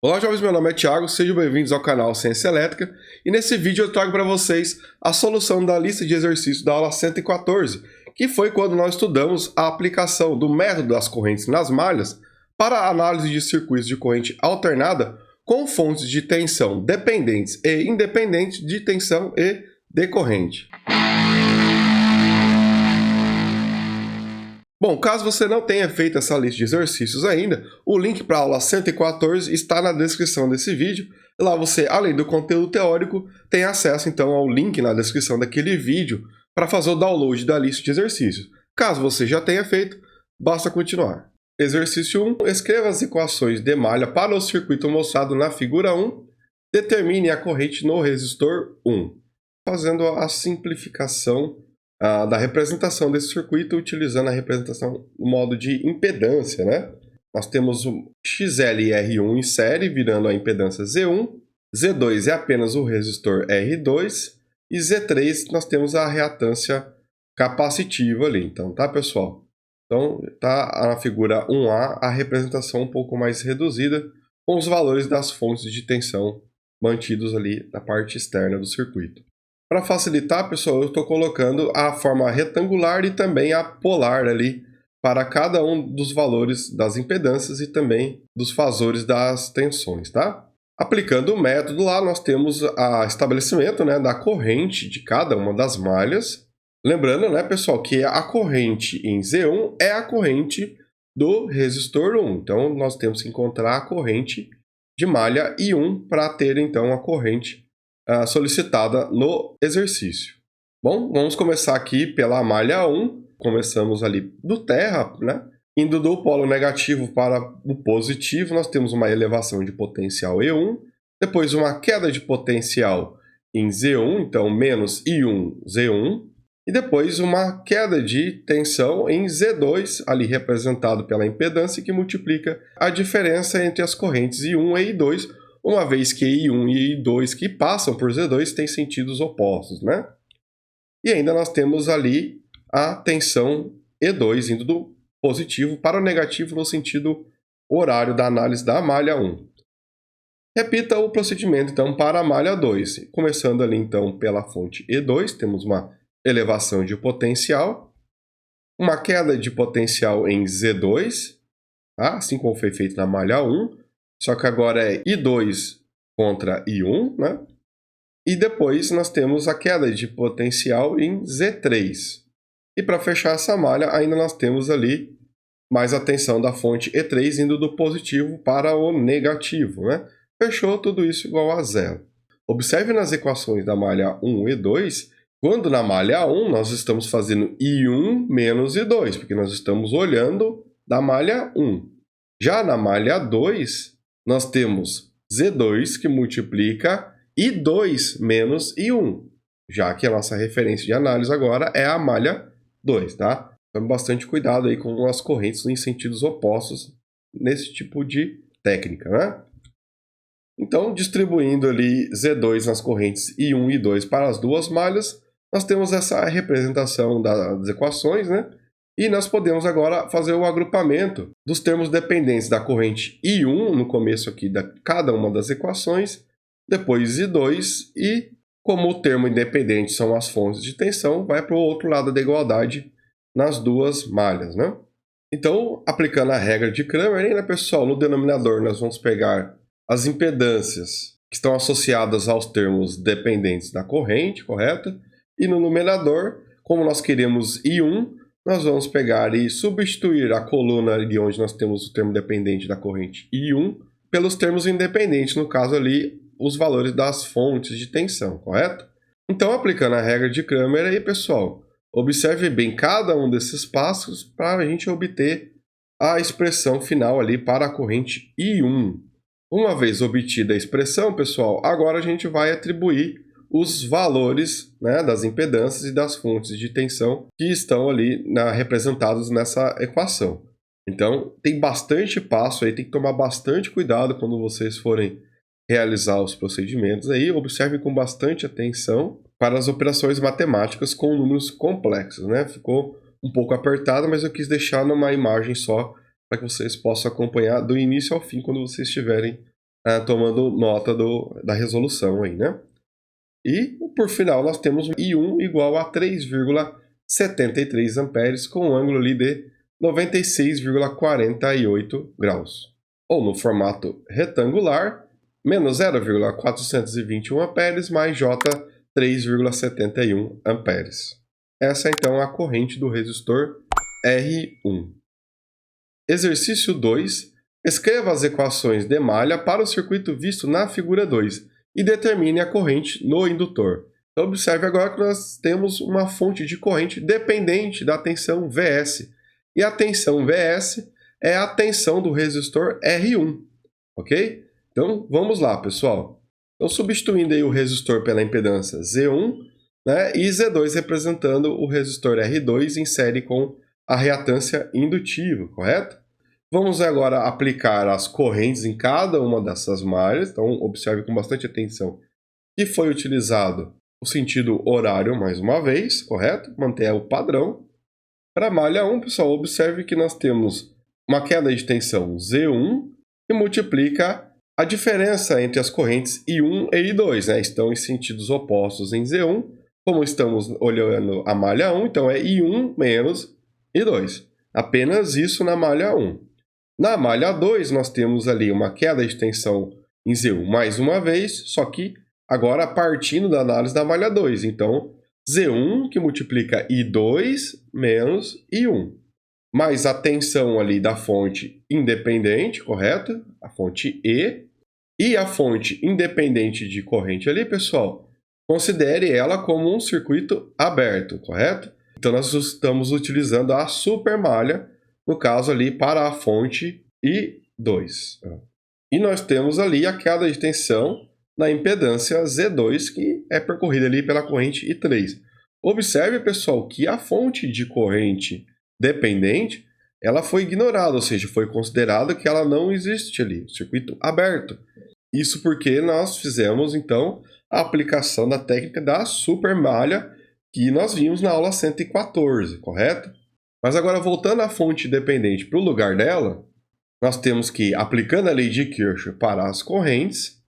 Olá jovens, meu nome é Thiago, sejam bem-vindos ao canal Ciência Elétrica e nesse vídeo eu trago para vocês a solução da lista de exercícios da aula 114, que foi quando nós estudamos a aplicação do método das correntes nas malhas para a análise de circuitos de corrente alternada com fontes de tensão dependentes e independentes de tensão e decorrente. Bom, caso você não tenha feito essa lista de exercícios ainda, o link para a aula 114 está na descrição desse vídeo. Lá você, além do conteúdo teórico, tem acesso então ao link na descrição daquele vídeo para fazer o download da lista de exercícios. Caso você já tenha feito, basta continuar. Exercício 1. Escreva as equações de malha para o circuito mostrado na figura 1. Determine a corrente no resistor 1. Fazendo a simplificação da representação desse circuito, utilizando a representação no modo de impedância, né? Nós temos o XLR1 em série, virando a impedância Z1, Z2 é apenas o resistor R2, e Z3 nós temos a reatância capacitiva ali, então, tá, pessoal? Então, tá na figura 1A a representação um pouco mais reduzida, com os valores das fontes de tensão mantidos ali na parte externa do circuito. Para facilitar, pessoal, eu estou colocando a forma retangular e também a polar ali para cada um dos valores das impedâncias e também dos fasores das tensões, tá? Aplicando o método lá, nós temos o estabelecimento, né, da corrente de cada uma das malhas. Lembrando, né, pessoal, que a corrente em Z1 é a corrente do resistor 1. Então, nós temos que encontrar a corrente de malha I1 para ter, então, a corrente solicitada no exercício. Bom, vamos começar aqui pela malha 1. Começamos ali do terra, né? Indo do polo negativo para o positivo, nós temos uma elevação de potencial E1, depois uma queda de potencial em Z1, então menos I1, Z1, e depois uma queda de tensão em Z2, ali representado pela impedância, que multiplica a diferença entre as correntes I1 e I2, uma vez que I1 e I2 que passam por Z2 têm sentidos opostos, né? E ainda nós temos ali a tensão E2 indo do positivo para o negativo no sentido horário da análise da malha 1. Repita o procedimento, então, para a malha 2. Começando ali, então, pela fonte E2, temos uma elevação de potencial, uma queda de potencial em Z2, tá? Assim como foi feito na malha 1, só que agora é I2 contra I1, né? E depois nós temos a queda de potencial em Z3. E para fechar essa malha, ainda nós temos ali mais a tensão da fonte E3 indo do positivo para o negativo, né? Fechou tudo isso igual a zero. Observe nas equações da malha 1 e 2, quando na malha 1 nós estamos fazendo I1 menos I2, porque nós estamos olhando da malha 1. Já na malha 2, nós temos Z2 que multiplica I2 menos I1, já que a nossa referência de análise agora é a malha 2, tá? Então, bastante cuidado aí com as correntes em sentidos opostos nesse tipo de técnica, né? Então, distribuindo ali Z2 nas correntes I1 e I2 para as duas malhas, nós temos essa representação das equações, né? E nós podemos agora fazer o agrupamento dos termos dependentes da corrente I1, no começo aqui de cada uma das equações, depois I2, e como o termo independente são as fontes de tensão, vai para o outro lado da igualdade nas duas malhas, né? Então, aplicando a regra de Cramer, né, pessoal, no denominador nós vamos pegar as impedâncias que estão associadas aos termos dependentes da corrente, correto? E no numerador, como nós queremos I1, nós vamos pegar e substituir a coluna de onde nós temos o termo dependente da corrente I1 pelos termos independentes, no caso ali, os valores das fontes de tensão, correto? Então, aplicando a regra de Cramer aí, pessoal, observe bem cada um desses passos para a gente obter a expressão final ali para a corrente I1. Uma vez obtida a expressão, pessoal, agora a gente vai atribuir os valores, né, das impedâncias e das fontes de tensão que estão ali representados nessa equação. Então, tem bastante passo aí, tem que tomar bastante cuidado quando vocês forem realizar os procedimentos aí. Observe com bastante atenção para as operações matemáticas com números complexos, né? Ficou um pouco apertado, mas eu quis deixar numa imagem só para que vocês possam acompanhar do início ao fim quando vocês estiverem tomando nota da resolução aí, né? E, por final, nós temos I1 igual a 3,73 amperes com um ângulo ali de 96,48 graus. Ou no formato retangular, menos 0,421 amperes mais J 3,71 amperes. Essa é então a corrente do resistor R1. Exercício 2. Escreva as equações de malha para o circuito visto na figura 2 e determine a corrente no indutor. Então, observe agora que nós temos uma fonte de corrente dependente da tensão Vs. E a tensão Vs é a tensão do resistor R1, ok? Então, vamos lá, pessoal. Então, substituindo aí o resistor pela impedância Z1, né, e Z2 representando o resistor R2 em série com a reatância indutiva, correto? Vamos agora aplicar as correntes em cada uma dessas malhas. Então, observe com bastante atenção que foi utilizado o sentido horário mais uma vez, correto? Manter o padrão. Para a malha 1, pessoal, observe que nós temos uma queda de tensão Z1 que multiplica a diferença entre as correntes I1 e I2, né? Estão em sentidos opostos em Z1. Como estamos olhando a malha 1, então é I1 menos I2. Apenas isso na malha 1. Na malha 2, nós temos ali uma queda de tensão em Z1 mais uma vez, só que agora partindo da análise da malha 2. Então, Z1 que multiplica I2 menos I1. Mais a tensão ali da fonte independente, correto? A fonte E. E a fonte independente de corrente ali, pessoal, considere ela como um circuito aberto, correto? Então, nós estamos utilizando a supermalha, no caso ali, para a fonte I2. E nós temos ali a queda de tensão na impedância Z2, que é percorrida ali pela corrente I3. Observe, pessoal, que a fonte de corrente dependente, ela foi ignorada, ou seja, foi considerado que ela não existe ali, circuito aberto. Isso porque nós fizemos, então, a aplicação da técnica da supermalha que nós vimos na aula 114, correto? Mas agora, voltando à fonte dependente para o lugar dela, nós temos que, aplicando a lei de Kirchhoff para as correntes,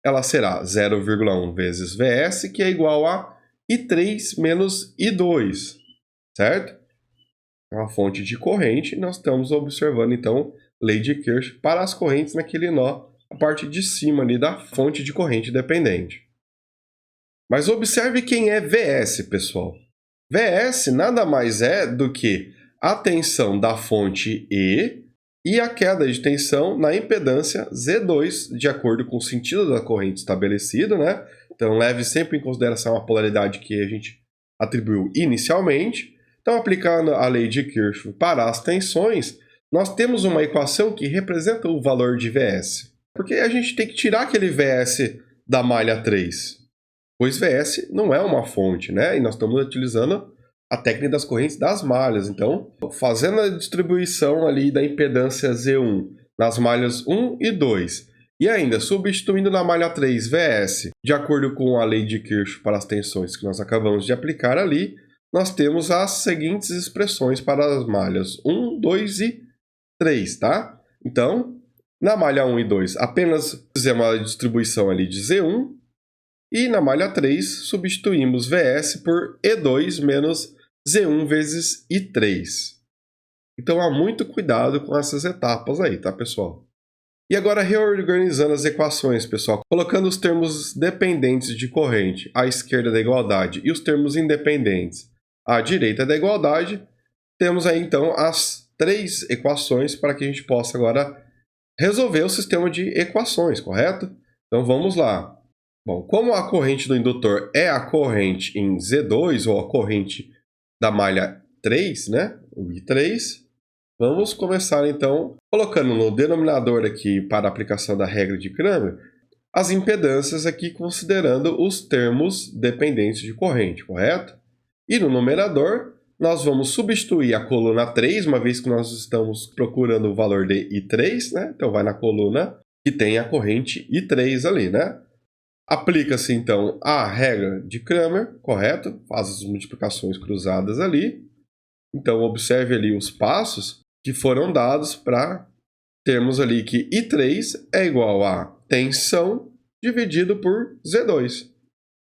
ela será 0,1 vezes Vs, que é igual a I3 menos I2, certo? É uma fonte de corrente, nós estamos observando, então, lei de Kirchhoff para as correntes naquele nó, a parte de cima ali da fonte de corrente dependente. Mas observe quem é Vs, pessoal. Vs nada mais é do que a tensão da fonte E a queda de tensão na impedância Z2, de acordo com o sentido da corrente estabelecido, né? Então, leve sempre em consideração a polaridade que a gente atribuiu inicialmente. Então, aplicando a lei de Kirchhoff para as tensões, nós temos uma equação que representa o valor de Vs. Porque a gente tem que tirar aquele Vs da malha 3, pois Vs não é uma fonte, né? E nós estamos utilizando a técnica das correntes das malhas. Então, fazendo a distribuição ali da impedância Z1 nas malhas 1 e 2, e ainda substituindo na malha 3 Vs, de acordo com a lei de Kirchhoff para as tensões que nós acabamos de aplicar ali, nós temos as seguintes expressões para as malhas 1, 2 e 3, tá? Então, na malha 1 e 2, apenas fizemos a distribuição ali de Z1, e na malha 3, substituímos Vs por E2 menos Z1 vezes I3. Então, há muito cuidado com essas etapas aí, tá, pessoal? E agora, reorganizando as equações, pessoal, colocando os termos dependentes de corrente à esquerda da igualdade e os termos independentes à direita da igualdade, temos aí, então, as três equações para que a gente possa agora resolver o sistema de equações, correto? Então, vamos lá. Bom, como a corrente do indutor é a corrente em Z2, ou a corrente da malha 3, né? O I3, vamos começar então colocando no denominador aqui para a aplicação da regra de Cramer, as impedâncias aqui considerando os termos dependentes de corrente, correto? E no numerador, nós vamos substituir a coluna 3, uma vez que nós estamos procurando o valor de I3, né? Então vai na coluna que tem a corrente I3 ali, né? Aplica-se, então, a regra de Cramer, correto? Faz as multiplicações cruzadas ali. Então, observe ali os passos que foram dados para termos ali que I3 é igual a tensão dividido por Z2.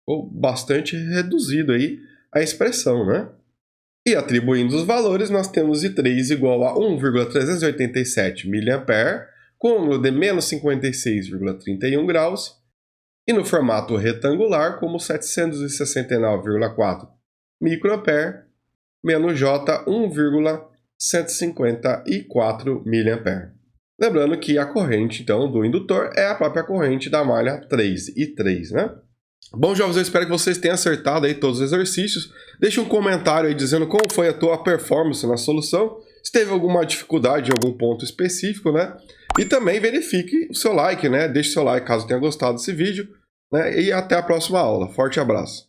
Ficou bastante reduzido aí a expressão, né? E atribuindo os valores, nós temos I3 igual a 1,387 mA, com ângulo de menos 56,31 graus, e no formato retangular, como 769,4 microampere, menos J 1,154 mA. Lembrando que a corrente, então, do indutor é a própria corrente da malha 3, I3, né? Bom, jovens, eu espero que vocês tenham acertado aí todos os exercícios. Deixe um comentário aí dizendo como foi a tua performance na solução, se teve alguma dificuldade em algum ponto específico, né? E também verifique o seu like, né? Deixe seu like caso tenha gostado desse vídeo, né? E até a próxima aula. Forte abraço!